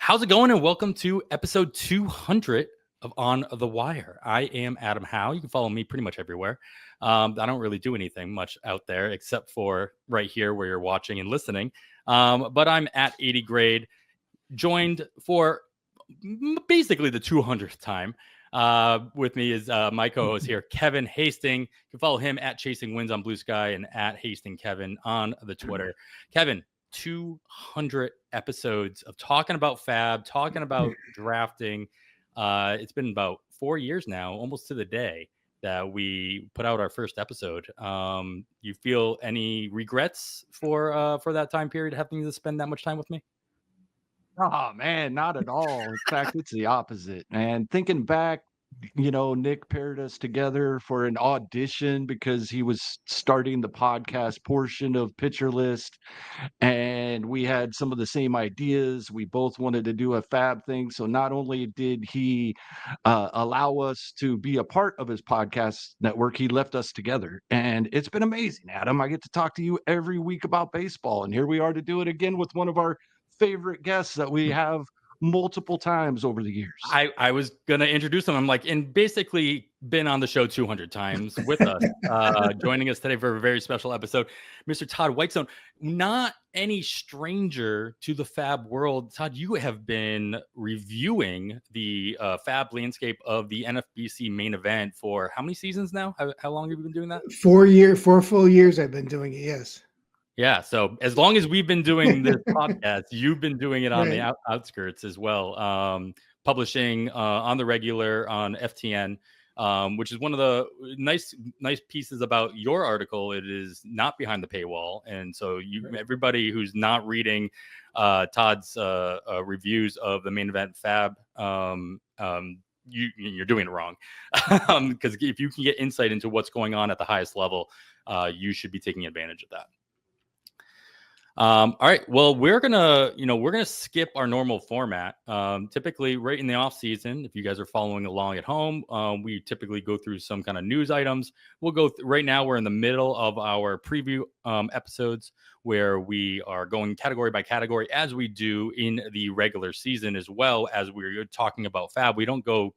How's it going? And welcome to episode 200 of On the Wire. I am Adam Howe. You can follow me pretty much everywhere. I don't really do anything much out there except for right here where you're watching and listening. But I'm at 80 grade, joined for basically the 200th time. With me is my co-host here, Kevin Hasting. You can follow him at Chasing Wins on Blue Sky and at Hasting Kevin on the Twitter. Kevin, 200 episodes of talking about fab, talking about drafting. It's been about 4 years now, almost to the day that we put out our first episode. You feel any regrets for that time period, having to spend that much time with me? Oh man, not at all. In fact, it's the opposite, man. Thinking back, Nick paired us together for an audition because he was starting the podcast portion of Pitcher List, and we had some of the same ideas. We both wanted to do a fab thing. So not only did he allow us to be a part of his podcast network, he left us together. And it's been amazing, Adam. I get to talk to you every week about baseball. And here we are to do it again with one of our favorite guests that we have multiple times over the years. I was gonna introduce him. I'm like, and basically been on the show 200 times with us, joining us today for a very special episode, Mr. Todd Whitestone. Not any stranger to the fab world. Todd, you have been reviewing the fab landscape of the NFBC main event for how many seasons now? How long have you been doing that? 4 full years I've been doing it. Yes. Yeah, so as long as we've been doing this podcast, you've been doing it on the outskirts as well, publishing on the regular on FTN, which is one of the nice pieces about your article. It is not behind the paywall, and so everybody who's not reading Todd's reviews of the main event fab, you're doing it wrong, because if you can get insight into what's going on at the highest level, you should be taking advantage of that. All right. Well, we're gonna skip our normal format. Typically, right in the off season, if you guys are following along at home, we typically go through some kind of news items. We'll go right now. We're in the middle of our preview episodes where we are going category by category, as we do in the regular season, as well as we're talking about fab. We don't go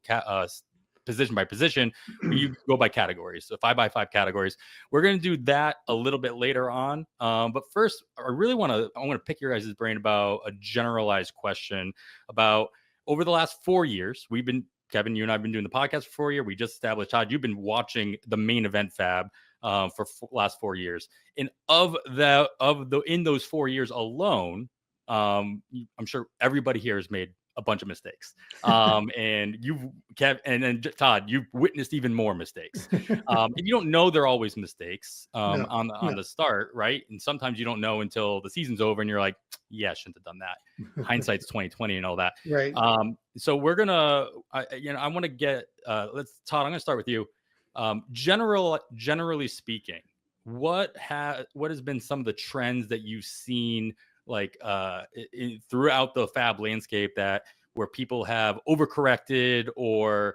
position by position, you go by categories. So 5x5 categories. We're going to do that a little bit later on. But first, I want to pick your guys' brain about a generalized question about over the last 4 years. Kevin, you and I have been doing the podcast for 4 years. We just established, Todd, you've been watching the main event fab for last 4 years. And in those 4 years alone, I'm sure everybody here has made a bunch of mistakes. And Todd, you've witnessed even more mistakes. And you don't know they're always mistakes on the start, right? And sometimes you don't know until the season's over and you're like, yeah, I shouldn't have done that. Hindsight's 20/20 and all that. Right. So we're gonna, I want to get, Todd, I'm gonna start with you. Generally speaking, what has been some of the trends that you've seen throughout the fab landscape where people have overcorrected or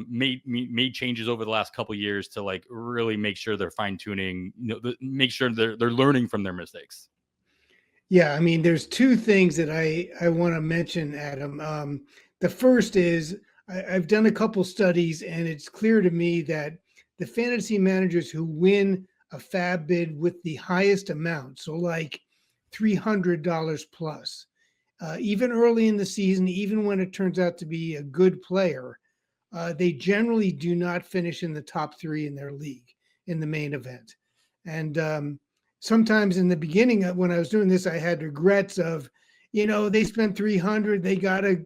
made changes over the last couple of years to really make sure they're fine tuning, make sure they're learning from their mistakes? Yeah, I mean, there's two things that I want to mention, Adam. The first is I've done a couple studies, and it's clear to me that the fantasy managers who win a fab bid with the highest amount, so like $300 plus, even early in the season, even when it turns out to be a good player, they generally do not finish in the top three in their league in the main event. And sometimes in the beginning, when I was doing this, I had regrets of, they spent 300, they got a,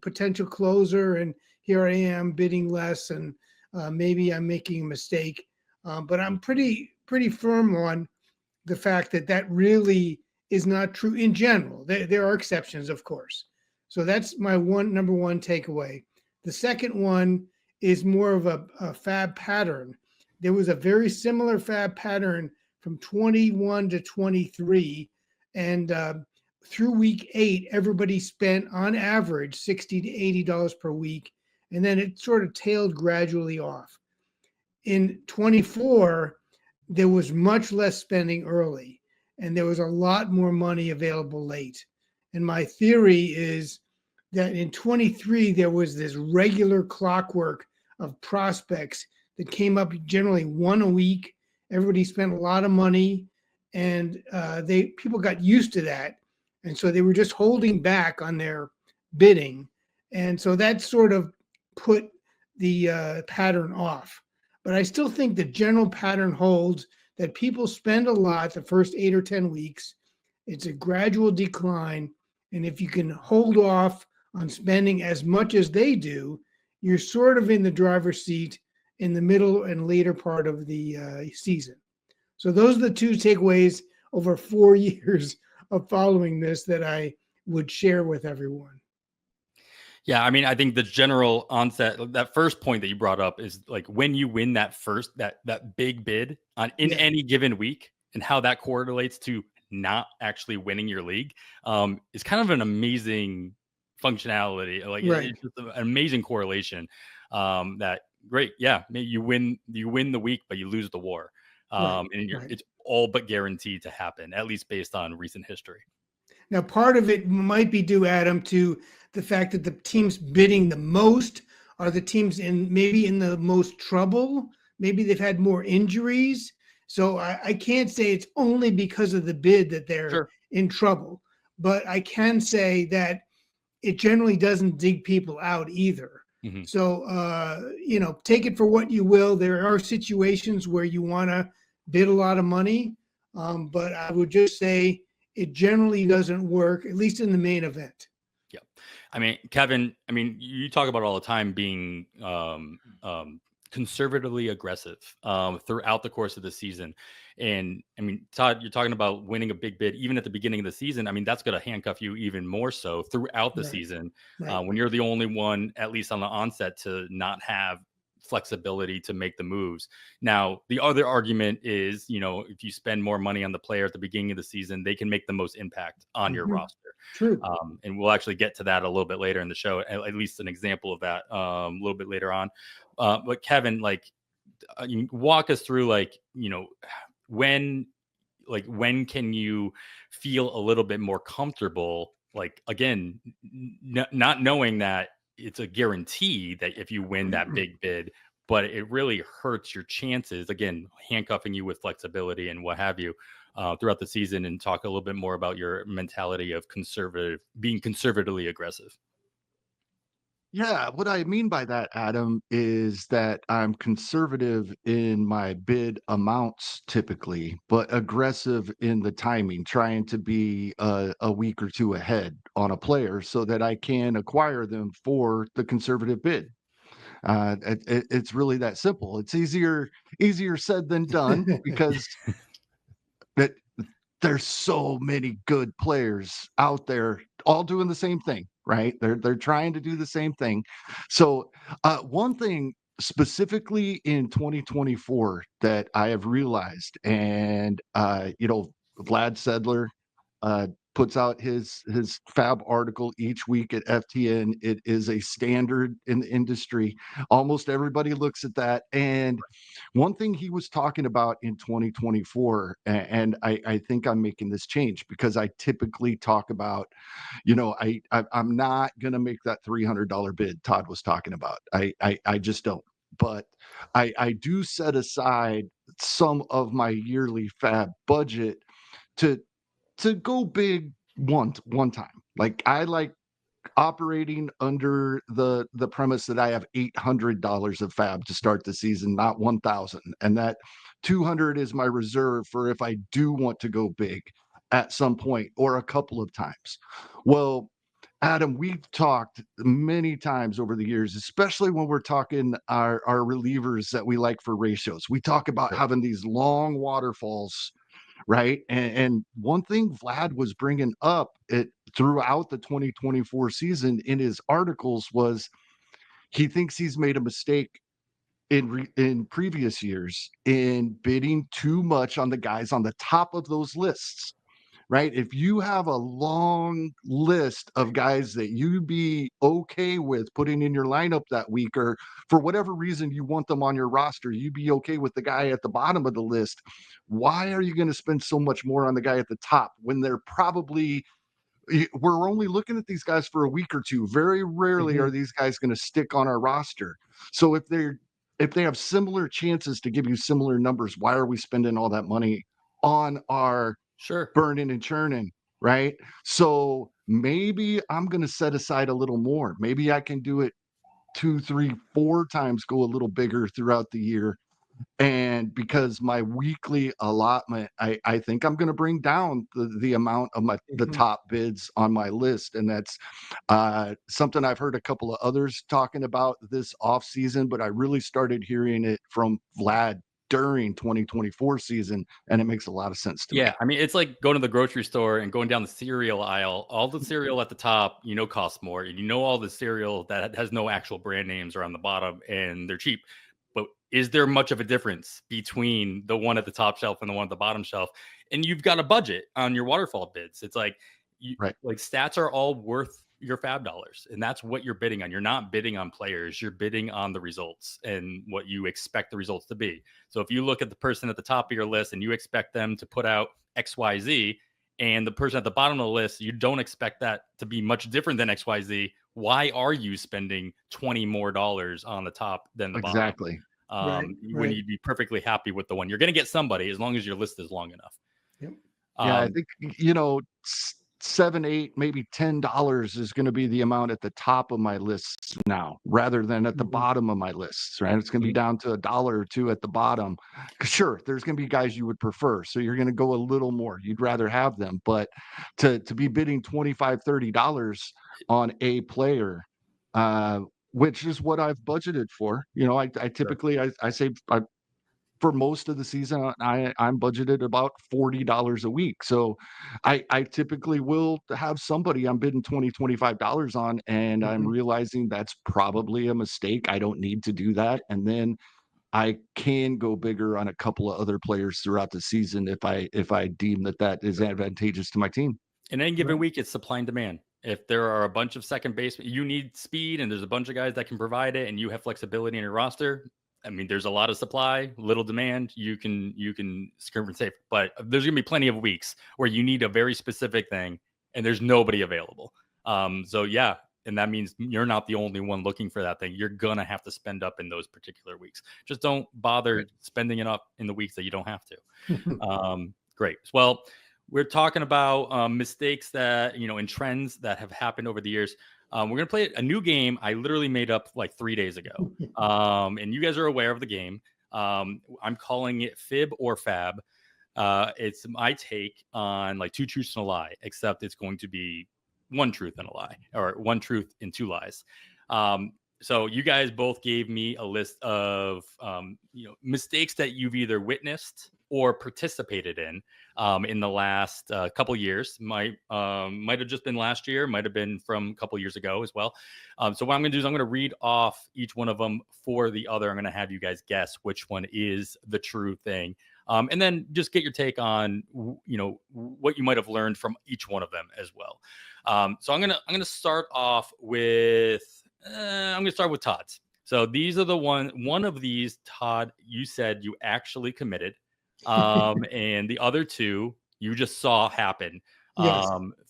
potential closer, and here I am bidding less, and maybe I'm making a mistake. But I'm pretty firm on the fact that really is not true in general. There are exceptions, of course. So that's my number one takeaway. The second one is more of a fab pattern. There was a very similar fab pattern from 21 to 23. And through week 8, everybody spent on average $60 to $80 per week. And then it sort of tailed gradually off. In 24, there was much less spending early, and there was a lot more money available late. And my theory is that in 23 there was this regular clockwork of prospects that came up generally one a week. Everybody spent a lot of money, and people got used to that, and so they were just holding back on their bidding, and so that sort of put the pattern off. But I still think the general pattern holds that people spend a lot the first 8 or 10 weeks. It's a gradual decline, and if you can hold off on spending as much as they do, you're sort of in the driver's seat in the middle and later part of the season. So those are the two takeaways over 4 years of following this that I would share with everyone. Yeah, I mean, I think the general onset, that first point that you brought up is like when you win that big bid in any given week, and how that correlates to not actually winning your league is kind of an amazing functionality. Like it's just an amazing correlation. That great, yeah, you win the week, but you lose the war, and it's all but guaranteed to happen, at least based on recent history. Now, part of it might be due, Adam, to the fact that the teams bidding the most are the teams maybe in the most trouble. Maybe they've had more injuries. So I can't say it's only because of the bid that they're in trouble. But I can say that it generally doesn't dig people out either. Mm-hmm. So, take it for what you will. There are situations where you want to bid a lot of money. But I would just say it generally doesn't work, at least in the main event. Yeah. I mean, Kevin, you talk about all the time being conservatively aggressive throughout the course of the season. And I mean, Todd, you're talking about winning a big bid even at the beginning of the season. I mean, that's going to handcuff you even more so throughout the season when you're the only one, at least on the onset, to not have flexibility to make the moves. Now, the other argument is, if you spend more money on the player at the beginning of the season, they can make the most impact on your roster. True. And we'll actually get to that a little bit later in the show, at least an example of that a little bit later on. But Kevin, you walk us through, when can you feel a little bit more comfortable, again, not knowing that it's a guarantee that if you win that big bid, but it really hurts your chances, again, handcuffing you with flexibility and what have you throughout the season, and talk a little bit more about your mentality of being conservatively aggressive. Yeah, what I mean by that, Adam, is that I'm conservative in my bid amounts typically, but aggressive in the timing, trying to be a week or two ahead on a player so that I can acquire them for the conservative bid. It's really that simple. It's easier said than done because that there's so many good players out there all doing the same thing, right? They're trying to do the same thing. So one thing specifically in 2024 that I have realized, and Vlad Sedler puts out his fab article each week at FTN. It is a standard in the industry. Almost everybody looks at that. And one thing he was talking about in 2024, and I think I'm making this change because I typically talk about, I'm not going to make that $300 bid Todd was talking about. I just don't. But I do set aside some of my yearly fab budget to go big one time. Like I like operating under the premise that I have $800 of fab to start the season, not 1,000, and that 200 is my reserve for if I do want to go big at some point or a couple of times. Well, Adam, we've talked many times over the years, especially when we're talking our relievers that we like for ratios. We talk about having these long waterfalls, right? And one thing Vlad was bringing up throughout the 2024 season in his articles was he thinks he's made a mistake in previous years in bidding too much on the guys on the top of those lists, right? If you have a long list of guys that you'd be okay with putting in your lineup that week, or for whatever reason you want them on your roster, you'd be okay with the guy at the bottom of the list. Why are you going to spend so much more on the guy at the top when they're probably we're only looking at these guys for a week or two. Very rarely are these guys going to stick on our roster. So if they have similar chances to give you similar numbers, why are we spending all that money on our burning and churning, right? So maybe I'm going to set aside a little more. Maybe I can do it 2, 3, 4 times, go a little bigger throughout the year. And because my weekly allotment, I think I'm going to bring down the amount of the top bids on my list. And that's something I've heard a couple of others talking about this off season, but I really started hearing it from Vlad during 2024 season, and it makes a lot of sense to me. Yeah, I mean, it's like going to the grocery store and going down the cereal aisle. All the cereal at the top, costs more. And all the cereal that has no actual brand names are on the bottom, and they're cheap. But is there much of a difference between the one at the top shelf and the one at the bottom shelf? And you've got a budget on your waterfall bids. It's like, like stats are all worth your fab dollars, and that's what you're bidding on. You're not bidding on players, you're bidding on the results and what you expect the results to be. So if you look at the person at the top of your list and you expect them to put out XYZ, and the person at the bottom of the list, you don't expect that to be much different than XYZ, why are you spending $20 more on the top than the bottom? Exactly. When you'd be perfectly happy with the one. You're going to get somebody as long as your list is long enough. Yep. Yeah, I think $7, $8, maybe $10 is going to be the amount at the top of my lists now, rather than at the bottom of my lists. Right, it's going to be down to $1 or $2 at the bottom. Sure, there's going to be guys you would prefer, so you're going to go a little more. You'd rather have them, but to be bidding $25, $30 on a player, which is what I've budgeted for. I typically I say for most of the season, I'm budgeted about $40 a week. So I typically will have somebody I'm bidding $20, $25 on, and I'm realizing that's probably a mistake. I don't need to do that. And then I can go bigger on a couple of other players throughout the season if I deem that is advantageous to my team. In any given week, it's supply and demand. If there are a bunch of second basemen, you need speed, and there's a bunch of guys that can provide it, and you have flexibility in your roster. I mean, there's a lot of supply, little demand. You can scrimp and save, but there's gonna be plenty of weeks where you need a very specific thing, and there's nobody available. So yeah, and that means you're not the only one looking for that thing. You're gonna have to spend up in those particular weeks. Just don't bother spending it up in the weeks that you don't have to. Great. Well, we're talking about mistakes that and trends that have happened over the years. We're going to play a new game I literally made up like 3 days ago. And you guys are aware of the game. I'm calling it Fib or Fab. It's my take on like 2 truths and a lie, except it's going to be 1 truth and a lie, or 1 truth and 2 lies. So you guys both gave me a list of mistakes that you've either witnessed or participated in the last couple years. Might have just been last year, might have been from a couple years ago as well. So what I'm going to do is I'm going to read off each one of them for the other. I'm going to have you guys guess which one is the true thing, and then just get your take on what you might have learned from each one of them as well. So I'm gonna start off with Todd's. So these are the one of these, Todd, you said you actually committed. And the other 2 you just saw happen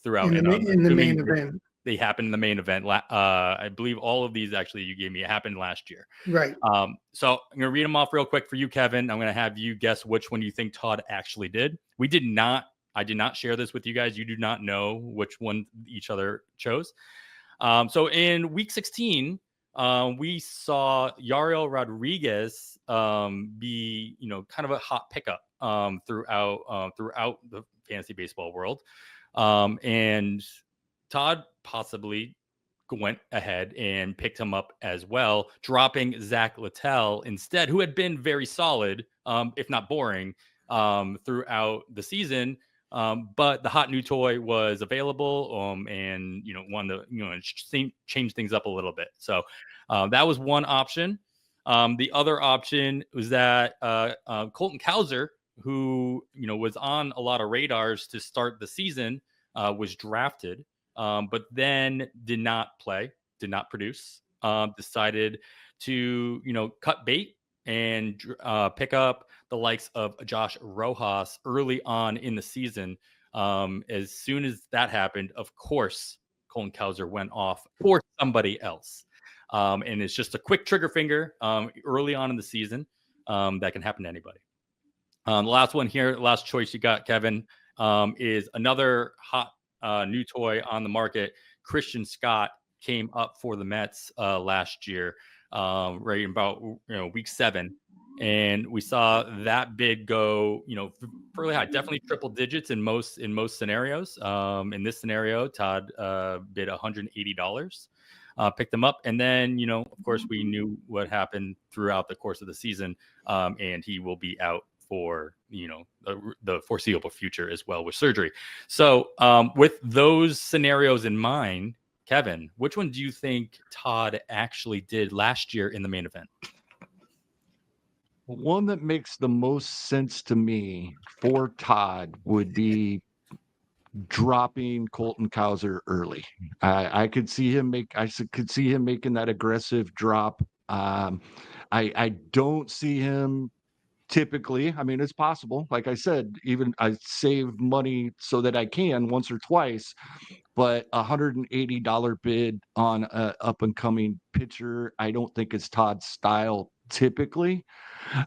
throughout in the main event. They happened in the main event. I believe all of these actually you gave me happened last year. Right. So I'm gonna read them off real quick for you, Kevin. I'm gonna have you guess which one you think Todd actually did. I did not share this with you guys. You do not know which one each other chose. So in week 16, we saw Yariel Rodriguez be, kind of a hot pickup throughout the fantasy baseball world. And Todd possibly went ahead and picked him up as well, dropping Zach Littell instead, who had been very solid, if not boring, throughout the season. But the hot new toy was available, and wanted to change things up a little bit. So that was one option. The other option was that Colton Cowser, who was on a lot of radars to start the season, was drafted, but then did not play, did not produce. Decided to cut bait and pick up the likes of Josh Rojas early on in the season. As soon as that happened, of course, Colton Cowser went off for somebody else. And it's just a quick trigger finger early on in the season that can happen to anybody. The last one here, last choice you got, Kevin, is another hot new toy on the market. Christian Scott came up for the Mets last year, right about week 7. And we saw that bid go, fairly high, definitely triple digits in most scenarios. In this scenario, Todd bid $180, picked him up, and then of course we knew what happened throughout the course of the season, and he will be out for the foreseeable future as well with surgery. So with those scenarios in mind, Kevin, which one do you think Todd actually did last year in the main event? One that makes the most sense to me for Todd would be dropping Colton Cowser early. I could see him making that aggressive drop. I don't see him typically. I mean, it's possible. Like I said, even I save money so that I can once or twice, but $180 bid on a up and coming pitcher, I don't think is Todd's style typically.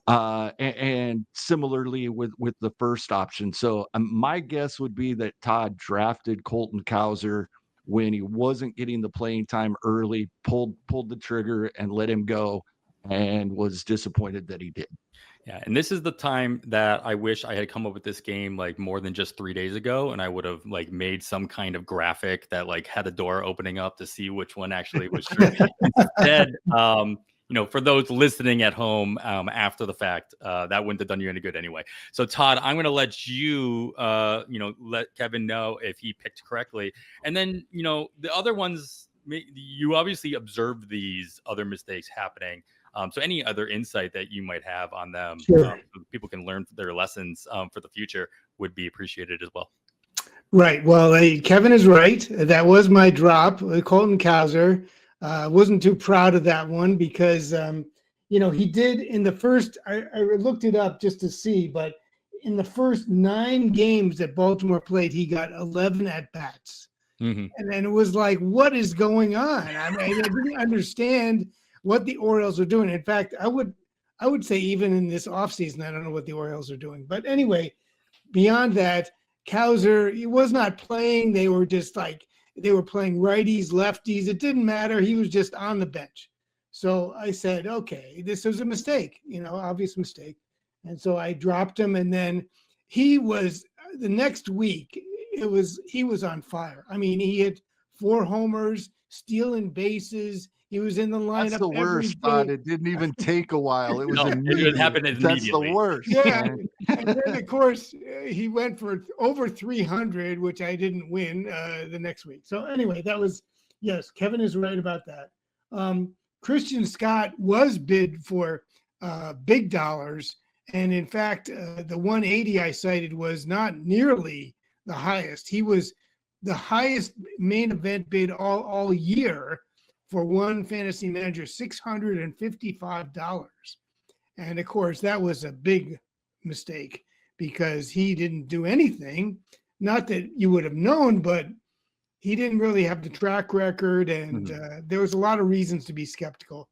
And similarly with the first option. So my guess would be that Todd drafted Colton Cowser when he wasn't getting the playing time early, pulled the trigger and let him go, and was disappointed that he did. Yeah, and this is the time that I wish I had come up with this game like more than just 3 days ago, and I would have like made some kind of graphic that like had a door opening up to see which one actually was true. Instead, for those listening at home after the fact, that wouldn't have done you any good anyway. So Todd, I'm going to let you, let Kevin know if he picked correctly, and then the other ones, you obviously observed these other mistakes happening. So any other insight that you might have on them, Sure. so people can learn their lessons for the future would be appreciated as well. Right. Well, Kevin is right. That was my drop, Colton Cowser. Wasn't too proud of that one because, he did in the first, I looked it up just to see, but in the first 9 games that Baltimore played, he got 11 at-bats. Mm-hmm. And then it was like, what is going on? I mean, I didn't understand what the Orioles are doing. In fact, I would say even in this offseason, I don't know what the Orioles are doing. But anyway, beyond that, Cowser, he was not playing. They were just like, they were playing righties, lefties. It didn't matter. He was just on the bench. So I said, okay, this was a mistake, obvious mistake. And so I dropped him. And then he was, the next week, he was on fire. I mean, he hit 4 homers, stealing bases. He was in the lineup. That's the worst, Todd. It didn't even take a while. It was immediate. It happened immediately. That's the worst. Yeah. And then, of course, he went for over 300, which I didn't win the next week. So anyway, yes, Kevin is right about that. Christian Scott was bid for big dollars. And in fact, the 180 I cited was not nearly the highest. He was the highest main event bid all year for one fantasy manager, $655. And of course, that was a big mistake because he didn't do anything. Not that you would have known, but he didn't really have the track record, and there was a lot of reasons to be skeptical.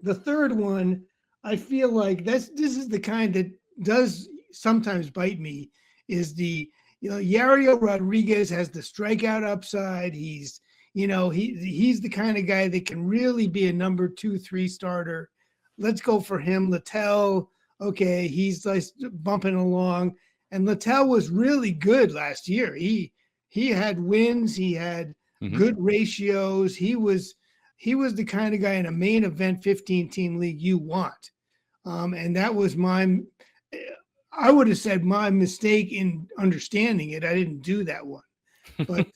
The third one, I feel like this is the kind that does sometimes bite me, is the Yariel Rodriguez has the strikeout upside. He's the kind of guy that can really be a number 2, 3 starter. Let's go for him. Littell, okay, he's like bumping along. And Littell was really good last year. He had wins. He had good ratios. He was the kind of guy in a main event 15-team league you want. And that was I would have said my mistake in understanding it. I didn't do that one. But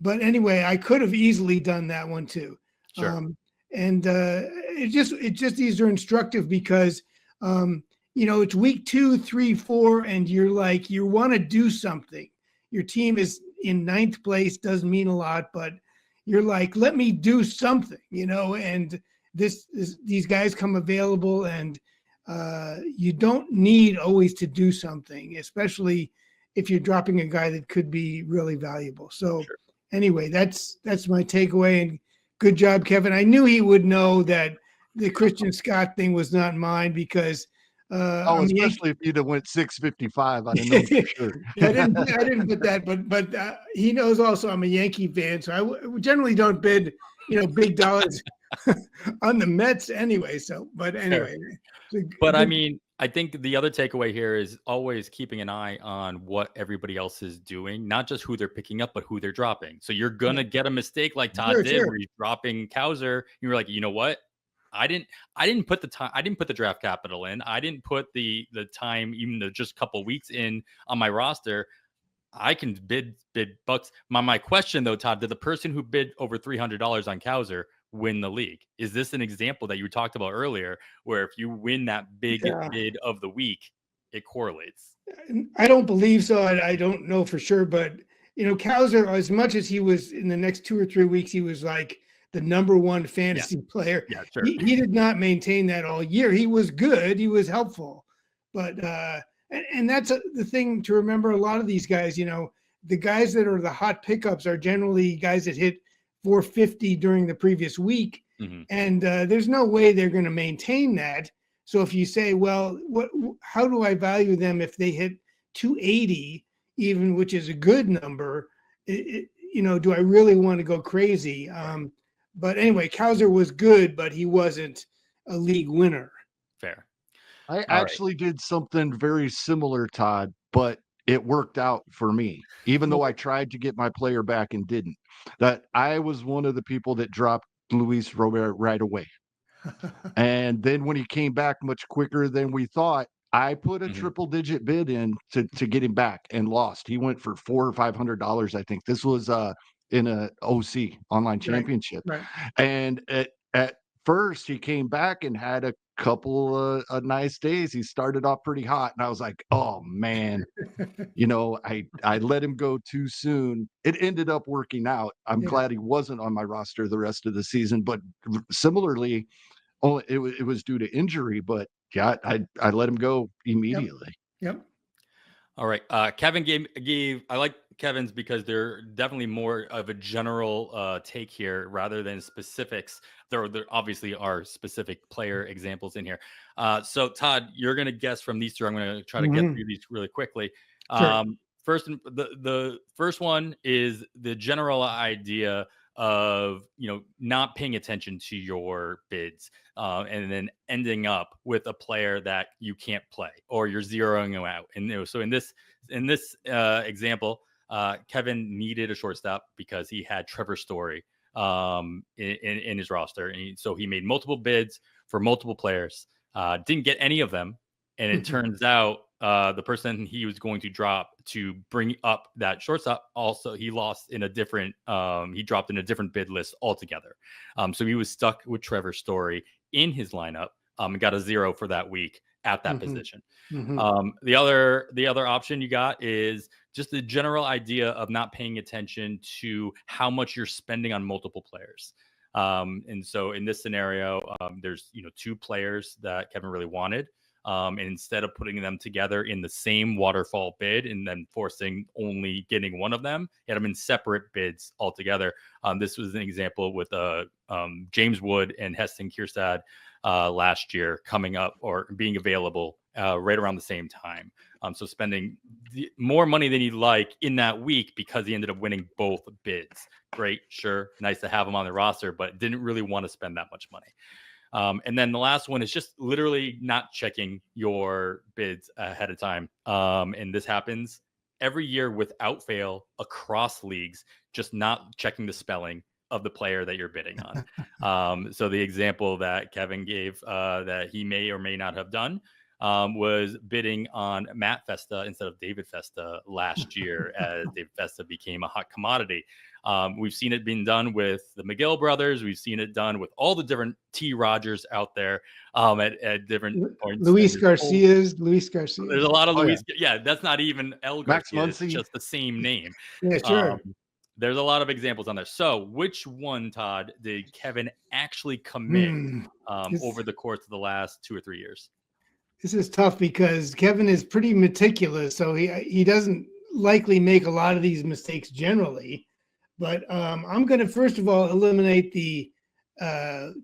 but anyway, I could have easily done that one too. Sure. These are instructive because it's week 2, 3, 4, and you want to do something. Your team is in 9th place, doesn't mean a lot, but you're like, let me do something, and these guys come available, and you don't need always to do something, especially if you're dropping a guy that could be really valuable. So Sure. anyway, that's my takeaway. And good job, Kevin. I knew he would know that the Christian Scott thing was not mine because especially if you'd have went 655, I'd have known for sure. Yeah, I didn't put that, but he knows also I'm a Yankee fan, so I generally don't bid, big dollars on the Mets anyway. So, but anyway. But I mean, I think the other takeaway here is always keeping an eye on what everybody else is doing, not just who they're picking up, but who they're dropping. So you're gonna get a mistake like Todd did, where he's dropping Cowser. You're like, you know what? I didn't put the time. I didn't put the draft capital in. I didn't put the time, even the just couple weeks in on my roster. I can bid bucks. My question though, Todd, did the person who bid over $300 on Cowser win the league? Is this an example that you talked about earlier, where if you win that big bid of the week, it correlates? I don't believe so. I don't know for sure, but Cowser, as much as he was in the next 2 or 3 weeks, he was like the number one fantasy player. Yeah, sure. He did not maintain that all year. He was good. He was helpful, but and that's the thing to remember. A lot of these guys, the guys that are the hot pickups are generally guys that hit 450 during the previous week, and there's no way they're going to maintain that. So if you say, well, how do I value them if they hit 280, even, which is a good number? Do I really want to go crazy? But anyway, Cowser was good, but he wasn't a league winner. Fair. I actually did something very similar, Todd, but it worked out for me, even though I tried to get my player back and didn't. That I was one of the people that dropped Luis Robert right away. And then when he came back much quicker than we thought, I put a triple digit bid in to get him back and lost. He went for $400 or $500, I think. This was in a OC online championship. Right. And at first he came back and had a couple of nice days. He started off pretty hot, and I was like, oh man, I let him go too soon. It ended up working out. I'm glad he wasn't on my roster the rest of the season, but similarly, it was due to injury, but yeah, I let him go immediately. Yep. All right. Kevin gave I like Kevin's because they're definitely more of a general take here rather than specifics. There obviously are specific player examples in here. So Todd, you're going to guess from these two. I'm going to try to get through these really quickly. Sure. First, the first one is the general idea of not paying attention to your bids and then ending up with a player that you can't play or you're zeroing them out. And so in this example, Kevin needed a shortstop because he had Trevor Story in his roster, and so he made multiple bids for multiple players, didn't get any of them, and it turns out the person he was going to drop to bring up that shortstop, also he lost in a different he dropped in a different bid list altogether. So he was stuck with Trevor Story in his lineup and got a 0 for that week at that position. The other option you got is just the general idea of not paying attention to how much you're spending on multiple players. And so in this scenario, there's 2 players that Kevin really wanted. And instead of putting them together in the same waterfall bid and then forcing only getting one of them, he had them in separate bids altogether. This was an example with James Wood and Hasting Kierstad last year coming up or being available right around the same time. So spending more money than he'd like in that week because he ended up winning both bids. Great, sure, nice to have him on the roster, but didn't really want to spend that much money. And then the last one is just literally not checking your bids ahead of time. And this happens every year without fail across leagues, just not checking the spelling of the player that you're bidding on. So the example that Kevin gave that he may or may not have done was bidding on Matt Festa instead of David Festa last year as David Festa became a hot commodity. We've seen it being done with the McGill brothers. We've seen it done with all the different T. Rogers out there at different points. Luis Garcia. There's a lot of Luis. Yeah, that's not even El Garcia. It's just the same name. Yeah, sure. There's a lot of examples on there. So which one, Todd, did Kevin actually commit over the course of the last 2 or 3 years? This is tough because Kevin is pretty meticulous. So he doesn't likely make a lot of these mistakes generally. But I'm going to first of all eliminate the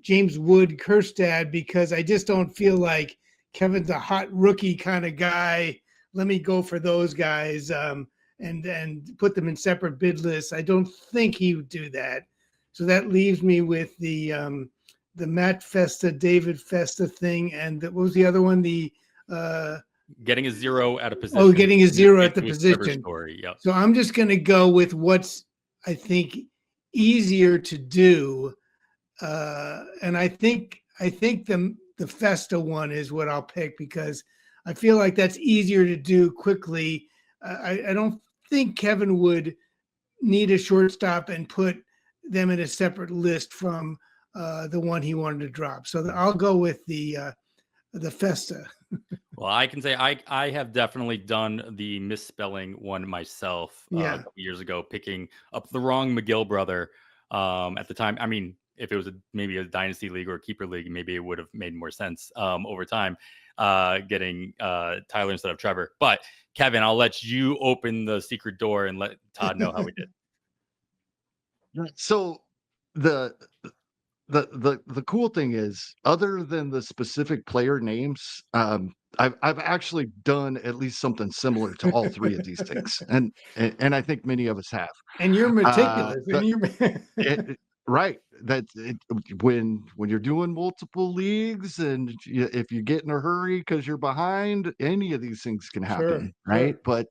James Wood Kerstad, because I just don't feel like Kevin's a hot rookie kind of guy. Let me go for those guys and put them in separate bid lists. I don't think he would do that. So that leaves me with the Matt Festa, David Festa thing, and what was the other one? The getting a 0 at a position. Oh, getting a 0 at the position. Story. Yep. So I'm just going to go with what's, I think, easier to do, and I think the Festa one is what I'll pick, because I feel like that's easier to do quickly. I don't think Kevin would need a shortstop and put them in a separate list from the one he wanted to drop. So I'll go with the Festa. Well, I can say I have definitely done the misspelling one myself a couple years ago, picking up the wrong McGill brother at the time. I mean, if it was maybe a dynasty league or a keeper league, maybe it would have made more sense over time, getting Tyler instead of Trevor. But Kevin, I'll let you open the secret door and let Todd know how we did. So the cool thing is, other than the specific player names, I've actually done at least something similar to all three of these things, and I think many of us have. And you're meticulous. Right. That's it. When you're doing multiple leagues, and if you get in a hurry because you're behind, any of these things can happen, right? Sure.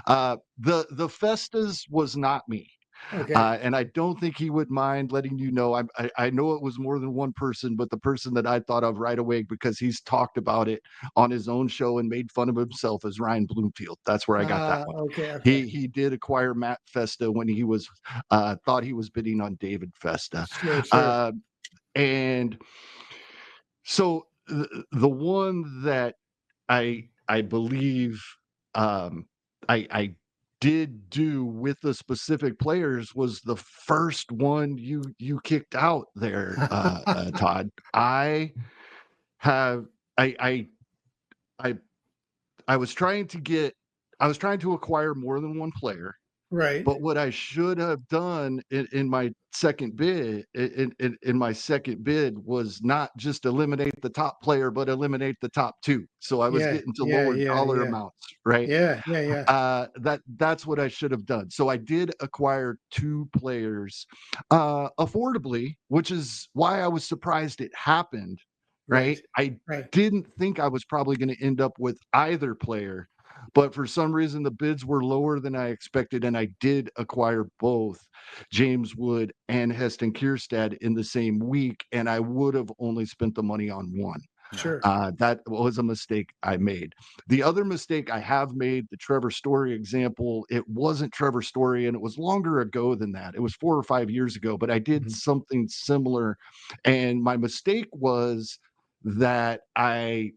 But the Festas was not me. Okay. And I don't think he would mind letting you know. I know it was more than one person, but the person that I thought of right away, because he's talked about it on his own show and made fun of himself, is Ryan Bloomfield. That's where I got that one. Okay. He did acquire Matt Festa when he was thought he was bidding on David Festa. Sure. And so the one that I believe I did do with the specific players was the first one you kicked out there, Todd. I was trying to acquire more than one player. Right. But what I should have done in my second bid, was not just eliminate the top player, but eliminate the top two. So I was getting to lower dollar amounts, right? Yeah. That's what I should have done. So I did acquire two players affordably, which is why I was surprised it happened, right? I didn't think I was probably going to end up with either player. But for some reason, the bids were lower than I expected, and I did acquire both James Wood and Hasting Kierstad in the same week, and I would have only spent the money on one. Sure. That was a mistake I made. The other mistake I have made, the Trevor Story example, it wasn't Trevor Story, and it was longer ago than that. It was 4 or 5 years ago, but I did something similar, and my mistake was that I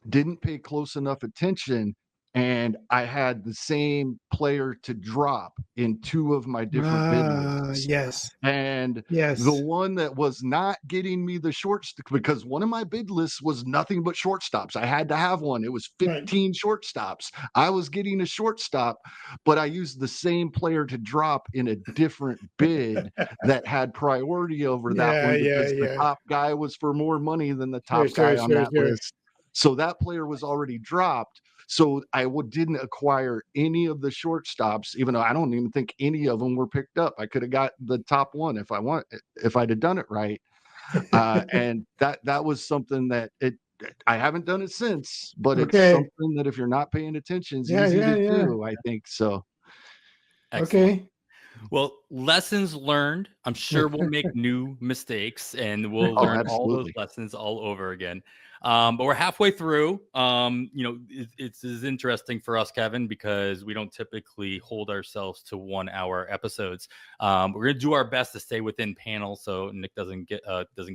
didn't pay close enough attention, and I had the same player to drop in two of my different bid lists. Yes. And the one that was not getting me the shorts, because one of my bid lists was nothing but shortstops. I had to have one. It was 15 shortstops. I was getting a shortstop, but I used the same player to drop in a different bid that had priority over that one, because the top guy was for more money than the top guy on that list. So that player was already dropped. So I didn't acquire any of the shortstops, even though I don't even think any of them were picked up. I could have got the top one if I'd have done it right. And that was something that I haven't done it since, but it's something that if you're not paying attention, it's easy to do, I think so. Excellent. Okay. Well, lessons learned. I'm sure we'll make new mistakes, and we'll learn all those lessons all over again. But we're halfway through. It's interesting for us, Kevin, because we don't typically hold ourselves to 1 hour episodes. We're going to do our best to stay within panel so Nick doesn't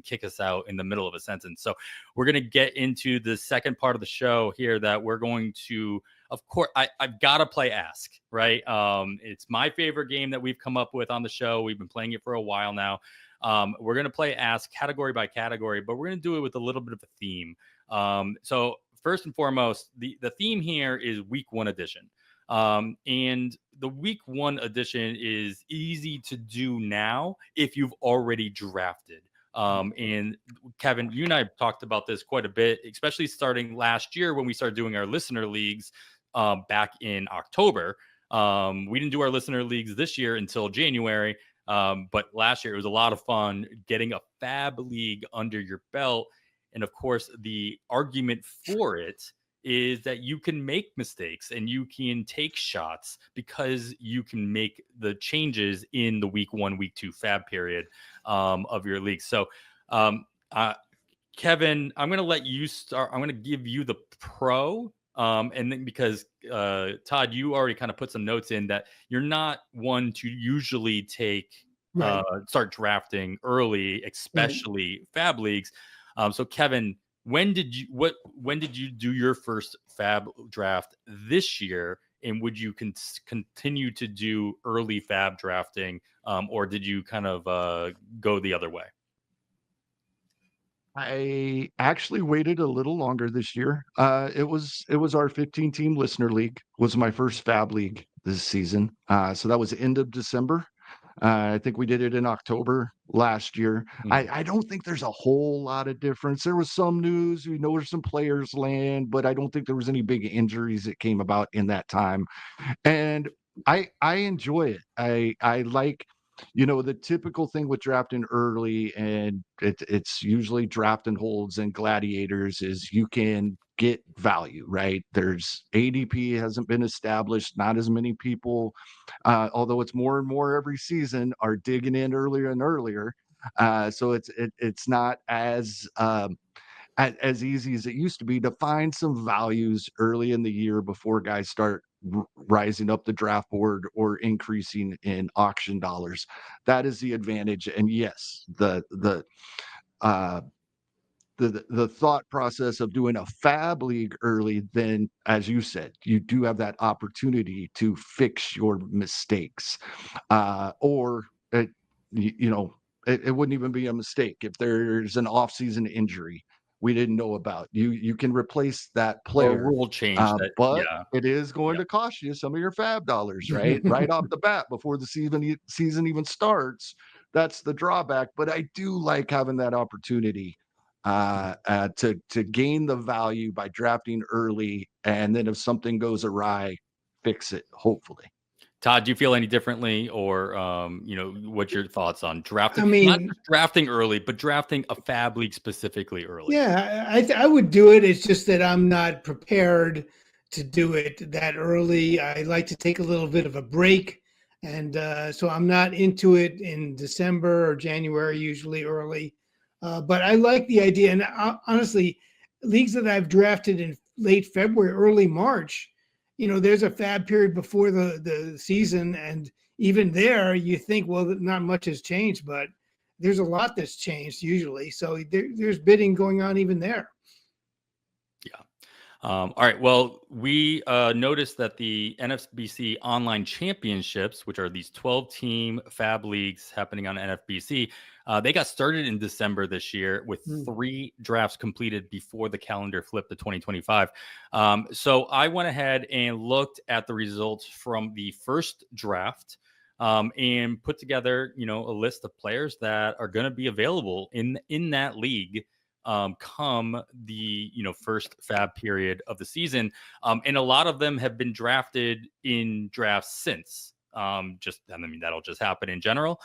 kick us out in the middle of a sentence. So we're going to get into the second part of the show here that we're going to, of course, I've got to play Ask, right? It's my favorite game that we've come up with on the show. We've been playing it for a while now. We're going to play Ask category by category, but we're going to do it with a little bit of a theme. So first and foremost, the theme here is week 1 edition. And the week 1 edition is easy to do now if you've already drafted. And Kevin, you and I have talked about this quite a bit, especially starting last year when we started doing our listener leagues back in October. We didn't do our listener leagues this year until January. But last year it was a lot of fun getting a fab league under your belt. And of course, the argument for it is that you can make mistakes and you can take shots because you can make the changes in the week 1, week 2 fab period of your league. So, Kevin, I'm going to let you start. I'm going to give you the pro. And then because Todd, you already kind of put some notes in that you're not one to usually start drafting early, especially fab leagues. So Kevin, when did you do your first fab draft this year? And would you continue to do early fab drafting, or did you kind of go the other way? I actually waited a little longer this year. It was our 15-team listener league, was my first fab league this season. So that was the end of December. I think we did it in October last year. I don't think there's a whole lot of difference. There was some news, there's some players land, but I don't think there was any big injuries that came about in that time. And I enjoy it. I like, the typical thing with drafting early, and it's usually draft and holds and gladiators, is you can get value, right? There's ADP hasn't been established. Not as many people, although it's more and more every season, are digging in earlier and earlier. So it's not as easy as it used to be to find some values early in the year before guys start rising up the draft board or increasing in auction dollars. That is the advantage. And yes, uh, the thought process of doing a fab league early, then as you said, you do have that opportunity to fix your mistakes, or it wouldn't even be a mistake if there's an off-season injury we didn't know about. You can replace that Or a player, rule change that, but yeah. it is going to cost you some of your fab dollars, right? Right off the bat before the season even starts. That's the drawback. But I do like having that opportunity to gain the value by drafting early, and then if something goes awry, fix it, hopefully. Todd, do you feel any differently, or what's your thoughts on drafting? I Not mean, just drafting early, but drafting a fab league specifically early. yeah, I would do it. It's just that I'm not prepared to do it that early. I like to take a little bit of a break, and so I'm not into it in December or January, usually early. But I like the idea, and honestly, leagues that I've drafted in late February, early March, there's a fab period before the season, and even there, you think, well, not much has changed, but there's a lot that's changed usually. So there's bidding going on even there. Yeah. All right. Well, we noticed that the NFBC Online Championships, which are these 12-team fab leagues happening on NFBC, they got started in December this year with 3 drafts completed before the calendar flipped to 2025. So I went ahead and looked at the results from the first draft. And put together, a list of players that are going to be available in that league come the first fab period of the season, and a lot of them have been drafted in drafts since. That'll just happen in general.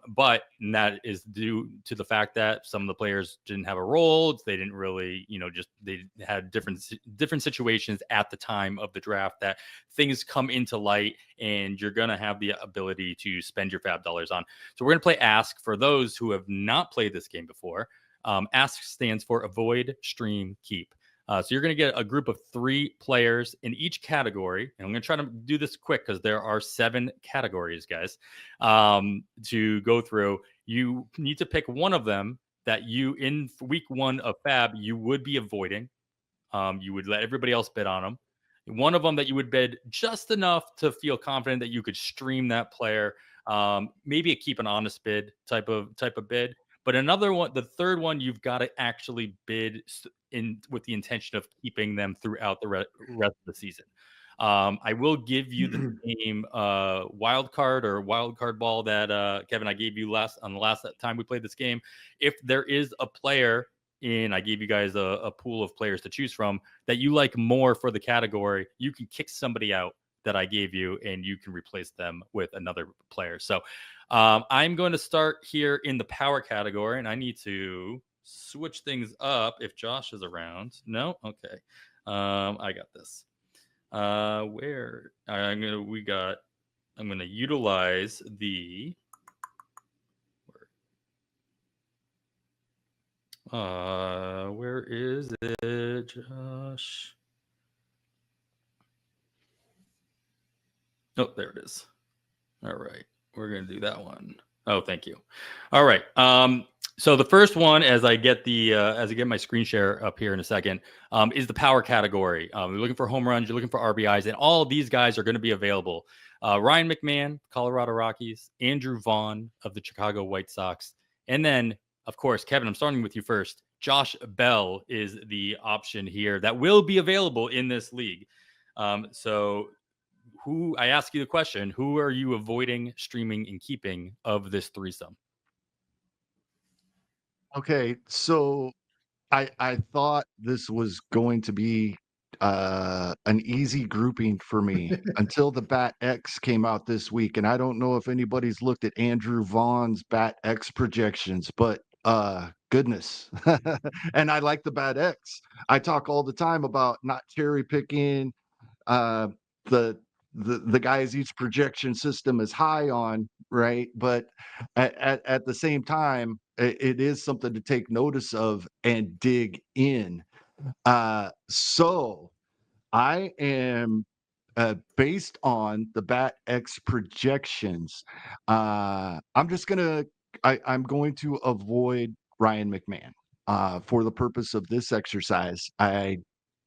But that is due to the fact that some of the players didn't have a role. They didn't really, they had different situations at the time of the draft that things come into light, and you're going to have the ability to spend your fab dollars on. So we're going to play Ask for those who have not played this game before. Ask stands for Avoid, Stream, Keep. So you're going to get a group of 3 players in each category. And I'm going to try to do this quick because there are 7 categories, guys, to go through. You need to pick one of them that you, in week 1 of fab, you would be avoiding. You would let everybody else bid on them. One of them that you would bid just enough to feel confident that you could stream that player. Maybe a keep an honest bid type of bid. But another one, the third one, you've got to actually bid in with the intention of keeping them throughout the rest of the season. I will give you the same wild card ball that Kevin, I gave you the last time we played this game. If there is a player I gave you guys a pool of players to choose from that you like more for the category, you can kick somebody out that I gave you and you can replace them with another player. So I'm going to start here in the power category, and I need to switch things up if Josh is around. No? Okay. I got this. I'm gonna utilize the where is it, Josh? Oh, there it is. All right, we're gonna do that one. Oh, thank you. All right. So the first one, as I get my screen share up here in a second, is the power category. You're looking for home runs, you're looking for RBIs, and all of these guys are going to be available. Ryan McMahon, Colorado Rockies, Andrew Vaughn of the Chicago White Sox, and then, of course, Kevin, I'm starting with you first. Josh Bell is the option here that will be available in this league. So I ask you the question, who are you avoiding, streaming, and keeping of this threesome? Okay, so I thought this was going to be an easy grouping for me until the Bat X came out this week, and I don't know if anybody's looked at Andrew Vaughn's Bat X projections, but goodness. And I like the Bat X. I talk all the time about not cherry picking the the guys each projection system is high on, right? But at the same time, it is something to take notice of and dig in. So I am based on the Bat X projections. I'm going to avoid Ryan McMahon for the purpose of this exercise. I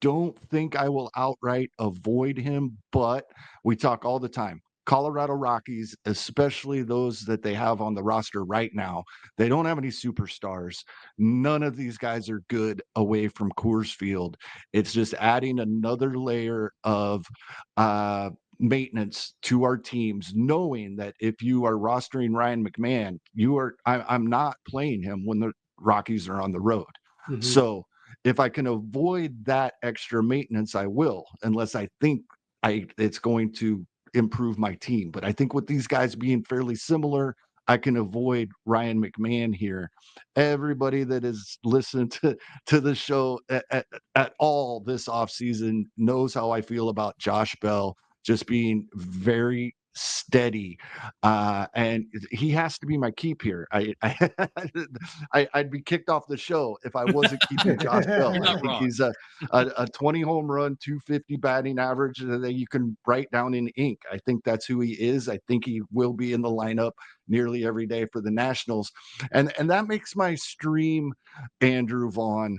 don't think I will outright avoid him, but we talk all the time. Colorado Rockies, especially those that they have on the roster right now, they don't have any superstars. None of these guys are good away from Coors Field. It's just adding another layer of maintenance to our teams, knowing that if you are rostering Ryan McMahon, I'm not playing him when the Rockies are on the road. Mm-hmm. So if I can avoid that extra maintenance, I will, unless I think it's going to improve my team. But I think with these guys being fairly similar, I can avoid Ryan McMahon here. Everybody that has listened to the show at all this offseason knows how I feel about Josh Bell just being very steady, and he has to be my keep here. I'd be kicked off the show if I wasn't keeping Josh Bell. I think he's a 20 home run, 250 batting average that you can write down in ink. I think that's who he is. I think he will be in the lineup nearly every day for the Nationals, and that makes my stream Andrew Vaughn,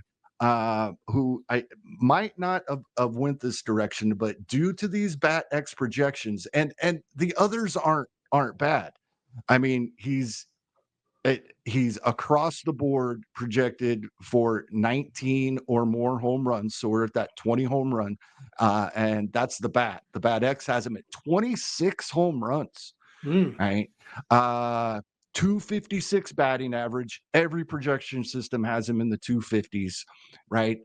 who I might not have went this direction, but due to these Bat X projections, and the others aren't bad. I mean, he's across the board projected for 19 or more home runs, so we're at that 20 home run, and that's the Bat. The Bat X has him at 26 home runs, right? 256 batting average. Every projection system has him in the 250s, right?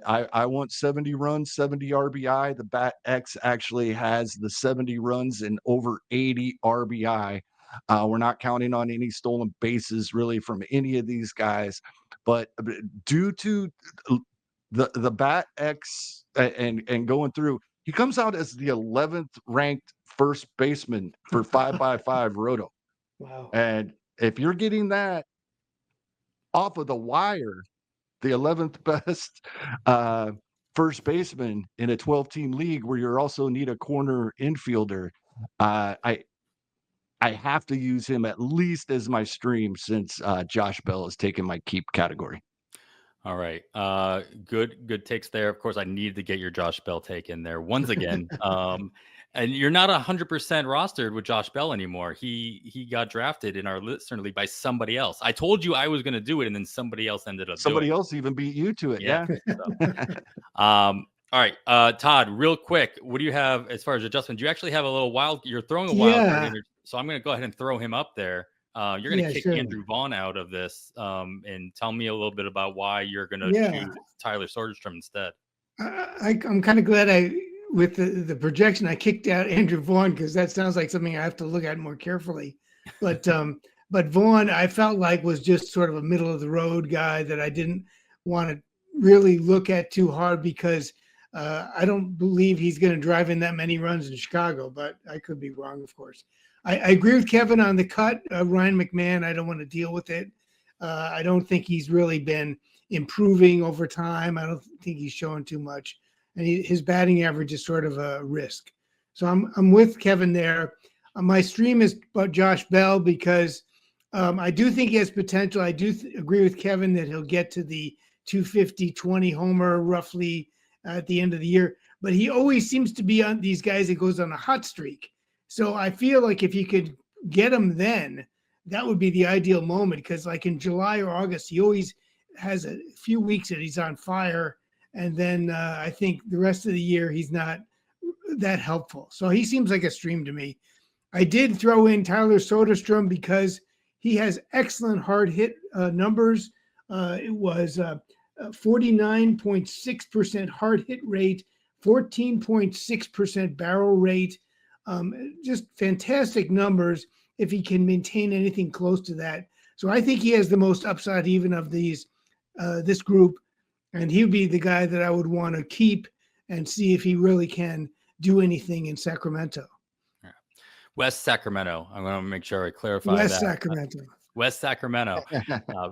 I want 70 runs, 70 RBI. The Bat X actually has the 70 runs and over 80 RBI. We're not counting on any stolen bases really from any of these guys, but due to the Bat X and going through, he comes out as the 11th ranked first baseman for 5x5 Roto. Wow. And if you're getting that off of the wire, the 11th best first baseman in a 12-team league where you also need a corner infielder, I have to use him at least as my stream since Josh Bell has taken my keep category. All right. Good takes there. Of course, I need to get your Josh Bell take in there once again. And you're not 100% rostered with Josh Bell anymore. He got drafted in our listener league by somebody else. I told you I was going to do it, and then somebody else ended up. Somebody else even beat you to it. Yeah. So, All right, Todd, real quick, what do you have as far as adjustment? Do you actually have a little wild? You're throwing a wild card in, so I'm going to go ahead and throw him up there. You're going to kick sure. Andrew Vaughn out of this, and tell me a little bit about why you're going to choose Tyler Soderstrom instead. I'm kind of glad with the projection, I kicked out Andrew Vaughn, because that sounds like something I have to look at more carefully. But Vaughn, I felt like, was just sort of a middle of the road guy that I didn't want to really look at too hard, because I don't believe he's going to drive in that many runs in Chicago, but I could be wrong, of course. I agree with Kevin on the cut. Ryan McMahon, I don't want to deal with it. I don't think he's really been improving over time. I don't think he's showing too much. And his batting average is sort of a risk. So I'm with Kevin there. My stream is about Josh Bell, because I do think he has potential. I do agree with Kevin that he'll get to the 250, 20 homer roughly at the end of the year, but he always seems to be on these guys that goes on a hot streak. So I feel like if you could get him then, that would be the ideal moment, because like in July or August, he always has a few weeks that he's on fire. And then I think the rest of the year, he's not that helpful. So he seems like a stream to me. I did throw in Tyler Soderstrom because he has excellent hard hit numbers. It was 49.6% hard hit rate, 14.6% barrel rate. Just fantastic numbers if he can maintain anything close to that. So I think he has the most upside even of these this group, and he would be the guy that I would want to keep and see if he really can do anything in Sacramento. West Sacramento. I'm going to make sure I clarify West that. Sacramento. West Sacramento.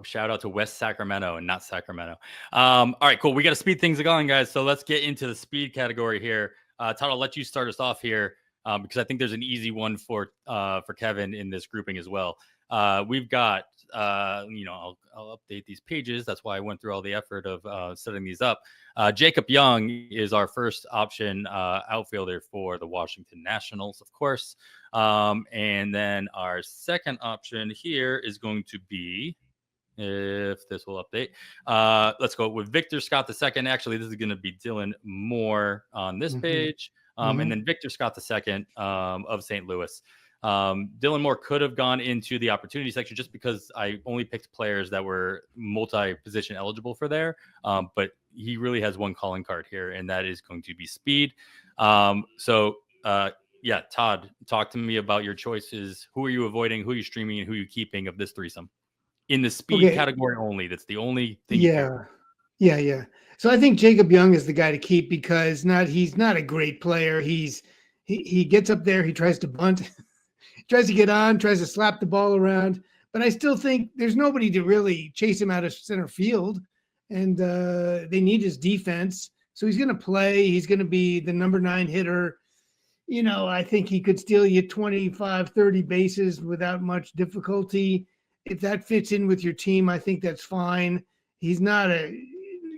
Shout out to West Sacramento and not Sacramento. All right, cool. We got to speed things going, guys. So let's get into the speed category here. Todd, I'll let you start us off here because I think there's an easy one for Kevin in this grouping as well. We've got, I'll update these pages. That's why I went through all the effort of setting these up. Jacob Young is our first option outfielder for the Washington Nationals, of course. And then our second option here is going to be, if this will update, let's go with Victor Scott II. Actually, this is going to be Dylan Moore on this page. And then Victor Scott II of St. Louis. Dylan Moore could have gone into the opportunity section just because I only picked players that were multi-position eligible for there. But he really has one calling card here, and that is going to be speed. Yeah, Todd, talk to me about your choices. Who are you avoiding? Who are you streaming? And who are you keeping of this threesome? In the speed category only. That's the only thing. Yeah. So I think Jacob Young is the guy to keep because he's not a great player. He gets up there, he tries to bunt, tries to get on, tries to slap the ball around. But I still think there's nobody to really chase him out of center field. And they need his defense. So he's going to play. He's going to be the number 9 hitter. I think he could steal you 25, 30 bases without much difficulty. If that fits in with your team, I think that's fine. He's not a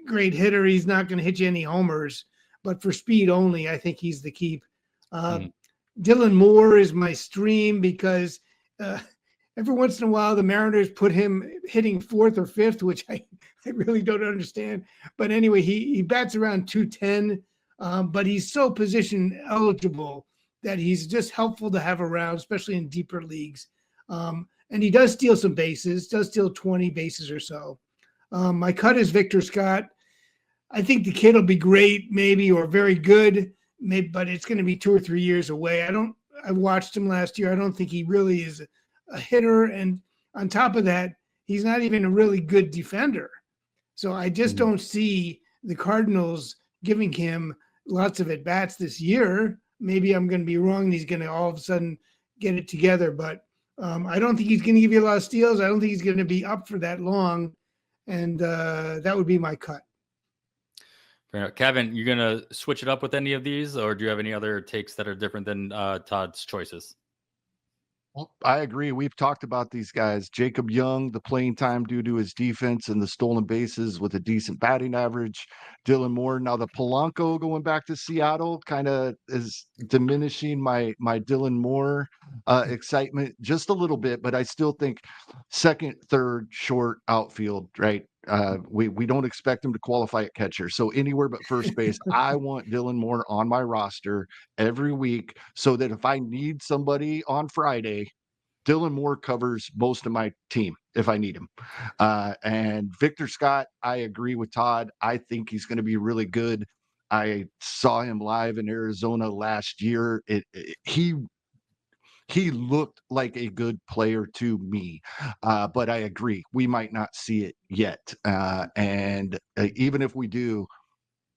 great hitter. He's not going to hit you any homers. But for speed only, I think he's the keep. Dylan Moore is my stream because every once in a while, the Mariners put him hitting 4th or 5th, which I really don't understand. But anyway, he bats around 210. But he's so position eligible that he's just helpful to have around, especially in deeper leagues. And he does steal some bases, does steal 20 bases or so. My cut is Victor Scott. I think the kid will be great, maybe, or very good, maybe, but it's going to be 2 or 3 years away. I watched him last year. I don't think he really is a hitter. And on top of that, he's not even a really good defender. So I just don't see the Cardinals giving him lots of at-bats this year. Maybe I'm going to be wrong. And he's going to all of a sudden get it together, but I don't think he's going to give you a lot of steals. I don't think he's going to be up for that long, and that would be my cut. Kevin, you going to switch it up with any of these, or do you have any other takes that are different than Todd's choices? Well, I agree. We've talked about these guys. Jacob Young, the playing time due to his defense and the stolen bases with a decent batting average. Dylan Moore. Now the Polanco going back to Seattle kind of is diminishing my Dylan Moore excitement just a little bit, but I still think second, third, short outfield, right? We don't expect him to qualify at catcher. So anywhere but first base, I want Dylan Moore on my roster every week so that if I need somebody on Friday, Dylan Moore covers most of my team if I need him. And Victor Scott, I agree with Todd. I think he's going to be really good. I saw him live in Arizona last year. He looked like a good player to me, but I agree we might not see it yet. And even if we do,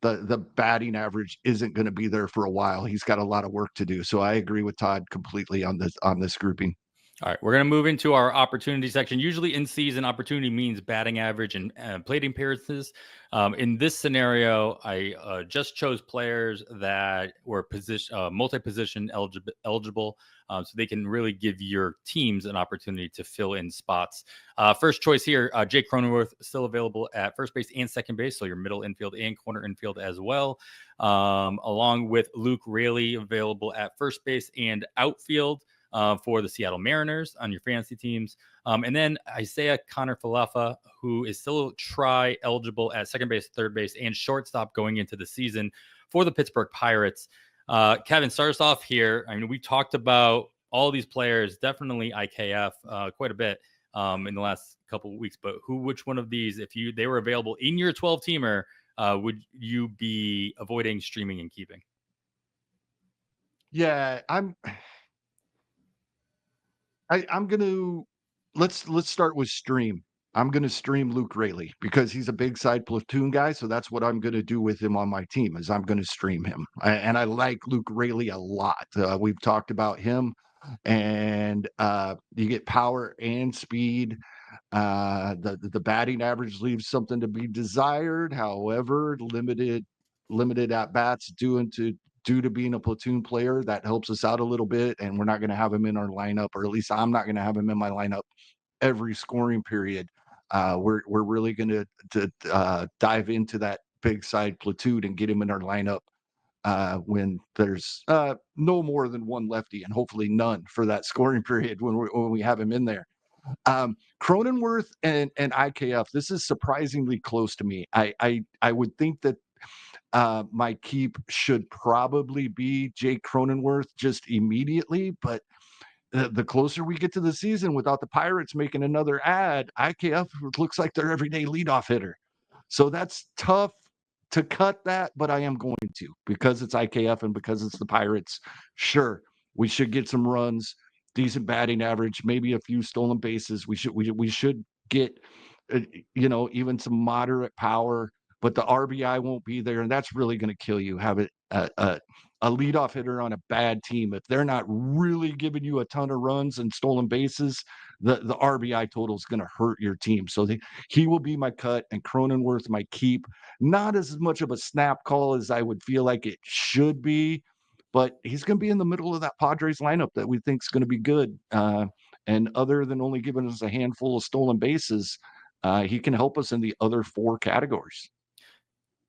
the batting average isn't going to be there for a while. He's got a lot of work to do. So I agree with Todd completely on this grouping. All right, we're going to move into our opportunity section. Usually in season, opportunity means batting average and plate appearances. In this scenario, I just chose players that were multi-position eligible, so they can really give your teams an opportunity to fill in spots. First choice here, Jake Cronenworth, still available at first base and second base, so your middle infield and corner infield as well, along with Luke Raley, available at first base and outfield. For the Seattle Mariners on your fantasy teams. And then Isaiah Connor Falefa, who is still eligible at second base, third base, and shortstop going into the season for the Pittsburgh Pirates. Kevin, start us off here. I mean, we talked about all these players, definitely IKF quite a bit in the last couple of weeks, but which one of these, if they were available in your 12-teamer, would you be avoiding, streaming, and keeping? Yeah, I'm gonna let's start with stream. I'm gonna stream Luke Raley because he's a big side platoon guy. So that's what I'm gonna do with him on my team is I'm gonna stream him. And I like Luke Raley a lot. We've talked about him, and you get power and speed. The batting average leaves something to be desired. However, limited at bats due to being a platoon player, that helps us out a little bit. And we're not going to have him in our lineup, or at least I'm not going to have him in my lineup every scoring period. We're really going to dive into that big side platoon and get him in our lineup when there's no more than one lefty, and hopefully none for that scoring period when we have him in there. Cronenworth and IKF, this is surprisingly close to me. I would think that my keep should probably be Jake Cronenworth just immediately, but the closer we get to the season without the Pirates making another ad, IKF looks like their everyday leadoff hitter. So that's tough to cut that, but I am going to because it's IKF and because it's the Pirates. Sure, we should get some runs, decent batting average, maybe a few stolen bases. We should get even some moderate power, but the RBI won't be there, and that's really going to kill you. Have it a leadoff hitter on a bad team, if they're not really giving you a ton of runs and stolen bases, the RBI total is going to hurt your team. So he will be my cut, and Cronenworth my keep. Not as much of a snap call as I would feel like it should be, but he's going to be in the middle of that Padres lineup that we think is going to be good. And other than only giving us a handful of stolen bases, he can help us in the other four categories.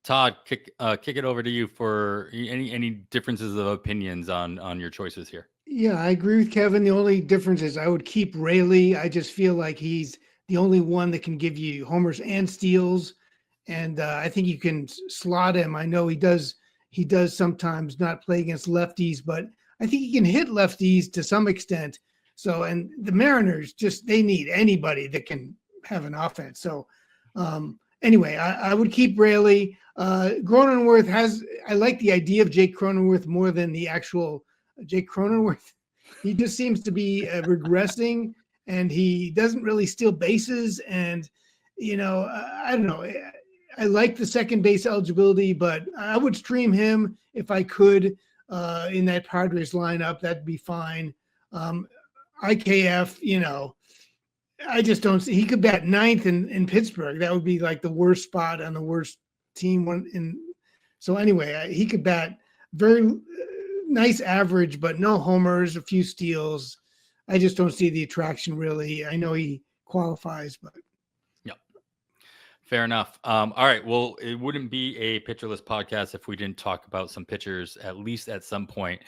Todd, kick it over to you for any differences of opinions on your choices here. Yeah, I agree with Kevin. The only difference is I would keep Raley. I just feel like he's the only one that can give you homers and steals, and I think you can slot him. I know he does sometimes not play against lefties, but I think he can hit lefties to some extent. So, and the Mariners they need anybody that can have an offense. So, anyway, I would keep Raley. Cronenworth I like the idea of Jake Cronenworth more than the actual Jake Cronenworth. He just seems to be regressing, and he doesn't really steal bases. And, I don't know. I like the second base eligibility, but I would stream him if I could in that Padres lineup. That'd be fine. IKF, I just don't see. He could bat ninth in Pittsburgh. That would be like the worst spot on the worst team. So anyway, he could bat very nice average, but no homers, a few steals. I just don't see the attraction really. I know he qualifies, but. Yep. Fair enough. All right. Well, it wouldn't be a pitcherless podcast if we didn't talk about some pitchers, at least at some point.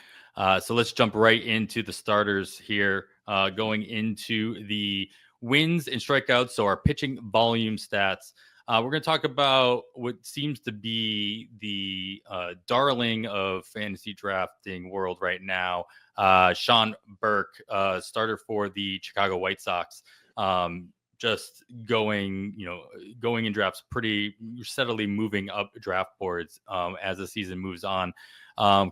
So let's jump right into the starters here, going into the wins and strikeouts. So our pitching volume stats. We're going to talk about what seems to be the darling of fantasy drafting world right now. Sean Burke, starter for the Chicago White Sox, just going in drafts pretty steadily, moving up draft boards as the season moves on.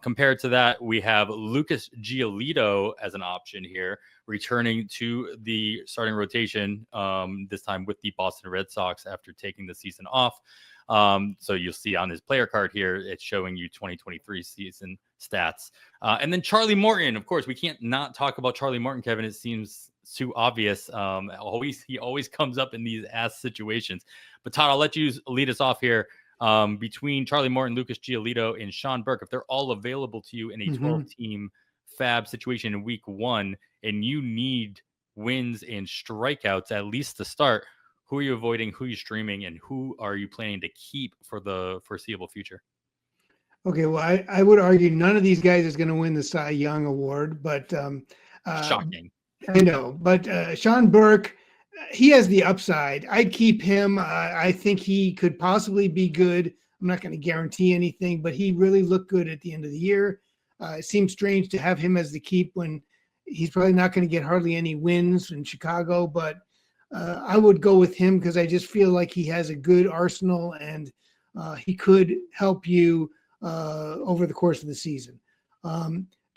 Compared to that, we have Lucas Giolito as an option here, returning to the starting rotation, this time with the Boston Red Sox after taking the season off. So you'll see on his player card here, it's showing you 2023 season stats. And then Charlie Morton, of course, we can't not talk about Charlie Morton, Kevin. It seems too obvious. He always comes up in these ass situations. But Todd, I'll let you lead us off here. Between Charlie Morton, Lucas Giolito, and Sean Burke, if they're all available to you in a 12-team fab situation in week 1, and you need wins and strikeouts at least to start, who are you avoiding, who are you streaming, and who are you planning to keep for the foreseeable future? Okay, well, I would argue none of these guys is going to win the Cy Young Award, but Shocking. I know, but Sean Burke, he has the upside. I'd keep him. I think he could possibly be good. I'm not going to guarantee anything, but he really looked good at the end of the year. It seems strange to have him as the keep when he's probably not going to get hardly any wins in Chicago, but I would go with him because I just feel like he has a good arsenal and he could help you over the course of the season.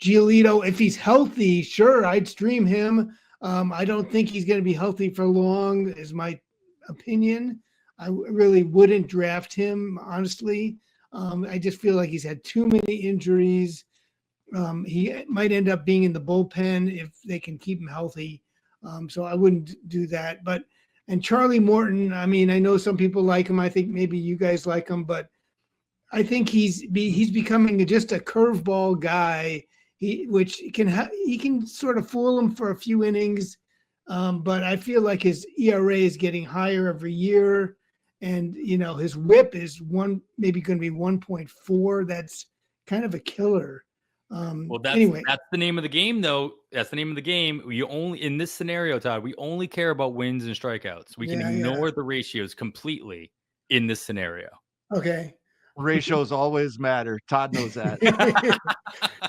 Giolito, if he's healthy, sure, I'd stream him. I don't think he's going to be healthy for long, is my opinion. I really wouldn't draft him, honestly. I just feel like he's had too many injuries. He might end up being in the bullpen if they can keep him healthy. So I wouldn't do that. And Charlie Morton, I mean, I know some people like him. I think maybe you guys like him, but I think he's becoming just a curveball guy. He can sort of fool him for a few innings, but I feel like his ERA is getting higher every year, and his WHIP is maybe going to be 1.4. That's kind of a killer. Well, anyway, that's the name of the game, though. That's the name of the game. We only, in this scenario, Todd, we only care about wins and strikeouts. We can ignore the ratios completely in this scenario. Okay. Ratios always matter. Todd knows that.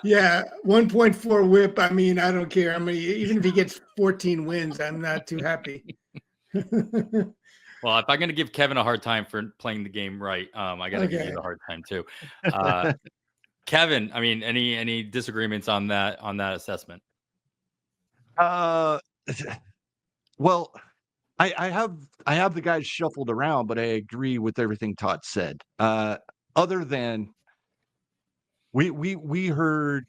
Yeah, 1.4 WHIP. I mean, I don't care. I mean, even if he gets 14 wins, I'm not too happy. Well, if I'm going to give Kevin a hard time for playing the game right, I got to give you the hard time too. Kevin, I mean, any disagreements on that assessment? Well, I have the guys shuffled around, but I agree with everything Todd said. Other than we heard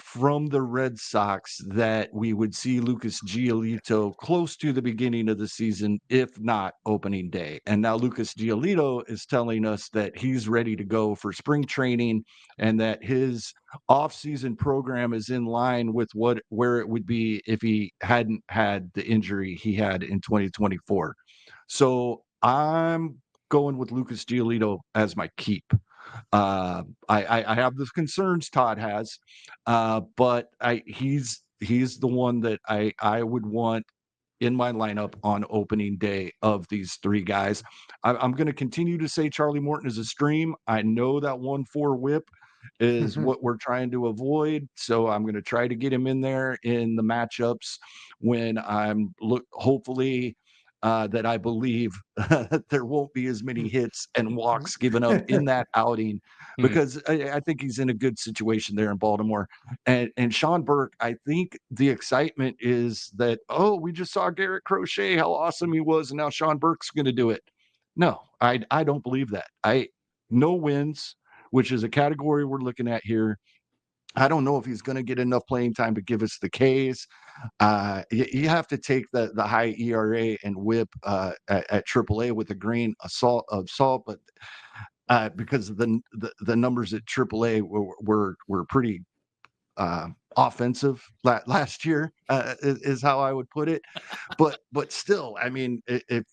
from the Red Sox that we would see Lucas Giolito close to the beginning of the season, if not opening day. And now Lucas Giolito is telling us that he's ready to go for spring training and that his off-season program is in line with where it would be if he hadn't had the injury he had in 2024. So I'm going with Lucas Giolito as my keep. I have the concerns Todd has, but he's the one that I would want in my lineup on opening day of these three guys. I'm going to continue to say Charlie Morton is a stream. I know that 1.4 WHIP is what we're trying to avoid, so I'm going to try to get him in there in the matchups when I'm hopefully. That I believe that there won't be as many hits and walks given up in that outing, because I think he's in a good situation there in Baltimore. And Sean Burke, I think the excitement is that, we just saw Garrett Crochet, how awesome he was, and now Sean Burke's going to do it. No, I don't believe that. No wins, which is a category we're looking at here. I don't know if he's going to get enough playing time to give us the Ks. You have to take the high ERA and WHIP at AAA with a grain of salt, but because the numbers at AAA were pretty offensive last year, is how I would put it. But still, I mean, if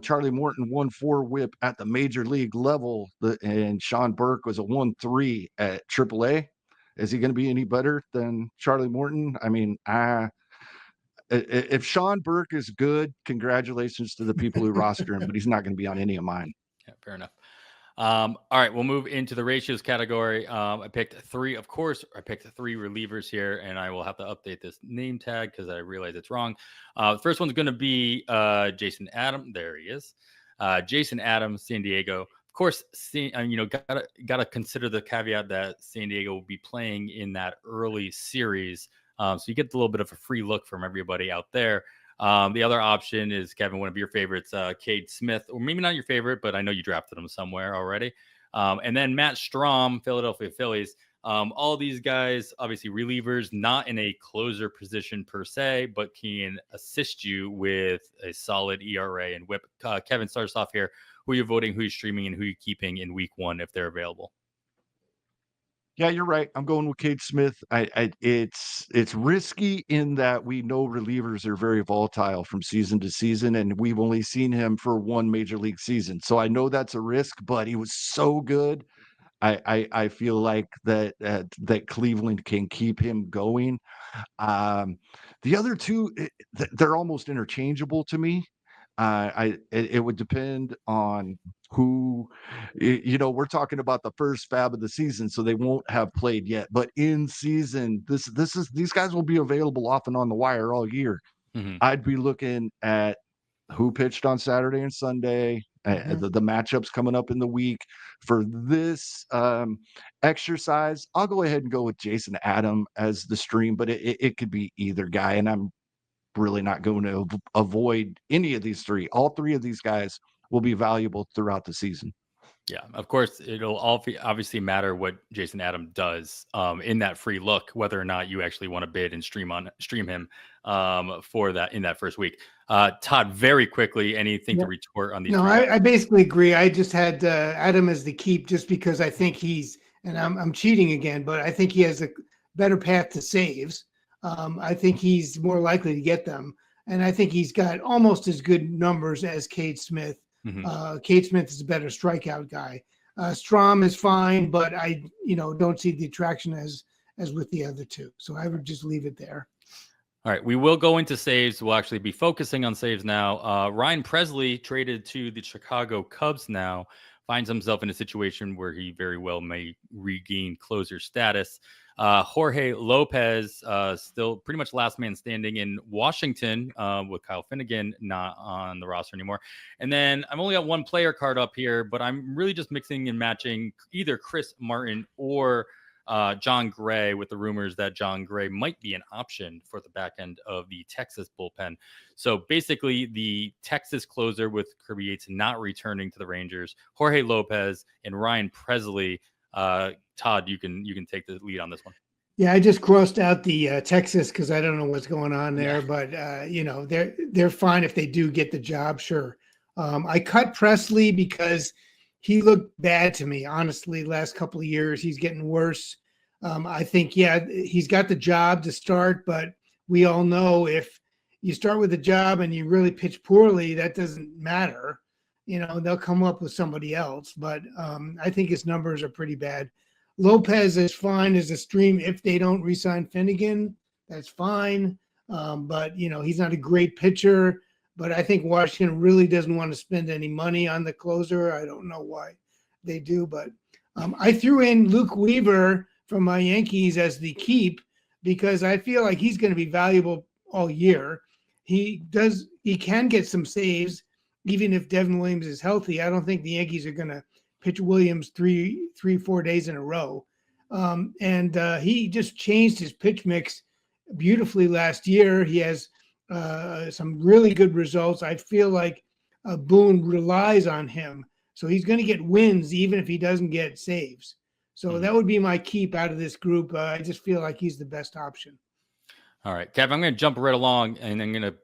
Charlie Morton 1.4 WHIP at the major league level, and Sean Burke was a 1.3 at AAA. Is he going to be any better than Charlie Morton? I mean, if Sean Burke is good, congratulations to the people who roster him, but he's not going to be on any of mine. Yeah, fair enough. All right, we'll move into the ratios category. I picked three, of course. I picked three relievers here, and I will have to update this name tag because I realize it's wrong. The first one's going to be Jason Adams. There he is. Jason Adams, San Diego. Of course, gotta consider the caveat that San Diego will be playing in that early series, so you get a little bit of a free look from everybody out there. The other option is, Kevin, one of your favorites, Cade Smith, or maybe not your favorite, but I know you drafted him somewhere already. And then Matt Strahm, Philadelphia Phillies. All these guys, obviously relievers, not in a closer position per se, but can assist you with a solid ERA and whip. Kevin, starts off here. Who you're voting, who you're streaming, and who you're keeping in week one if they're available. Yeah, you're right. I'm going with Cade Smith. It's risky in that we know relievers are very volatile from season to season, and we've only seen him for one major league season. So I know that's a risk, but he was so good. I feel like that Cleveland can keep him going. The other two, they're almost interchangeable to me. It would depend on who, we're talking about the first fab of the season, so they won't have played yet. But in season, these guys will be available off and on the wire all year. Mm-hmm. I'd be looking at who pitched on Saturday and Sunday, the matchups coming up in the week. For this exercise, I'll go ahead and go with Jason Adams as the stream, but it could be either guy, and I'm really not going to avoid any of these three. All three of these guys will be valuable throughout the season. Yeah, of course, it'll obviously matter what Jason Adams does in that free look, whether or not you actually want to bid and stream him for that in that first week. Todd, very quickly, anything to retort on these? No, I basically agree. I just had Adam as the keep just because I think and I'm cheating again, but I think he has a better path to saves. I think he's more likely to get them, and I think he's got almost as good numbers as Cade Smith. Mm-hmm. Cade Smith is a better strikeout guy. Strahm is fine, but I don't see the attraction as with the other two. So I would just leave it there. All right, we will go into saves. We'll actually be focusing on saves now. Ryan Presley, traded to the Chicago Cubs now, finds himself in a situation where he very well may regain closer status. Jorge Lopez, still pretty much last man standing in Washington, with Kyle Finnegan not on the roster anymore. And then I've only got one player card up here, but I'm really just mixing and matching either Chris Martin or John Gray, with the rumors that John Gray might be an option for the back end of the Texas bullpen. So basically, the Texas closer with Kirby Yates not returning to the Rangers, Jorge Lopez and Ryan Presley. Todd, you can take the lead on this one. Yeah, I just crossed out the Texas because I don't know what's going on there, but they're fine if they do get the job. Sure. I cut Presley because he looked bad to me, honestly. Last couple of years, he's getting worse. I think, he's got the job to start, but we all know if you start with a job and you really pitch poorly, that doesn't matter. They'll come up with somebody else, but I think his numbers are pretty bad. Lopez is fine as a stream if they don't re-sign Finnegan. That's fine, but he's not a great pitcher. But I think Washington really doesn't want to spend any money on the closer. I don't know why they do, but I threw in Luke Weaver from my Yankees as the keep because I feel like he's going to be valuable all year. He can get some saves even if Devin Williams is healthy. I don't think the Yankees are going to pitch Williams 4 days in a row. And he just changed his pitch mix beautifully last year. He has some really good results. I feel like Boone relies on him. So he's going to get wins even if he doesn't get saves. So that would be my keep out of this group. I just feel like he's the best option. All right, Kev, I'm going to jump right along and I'm going to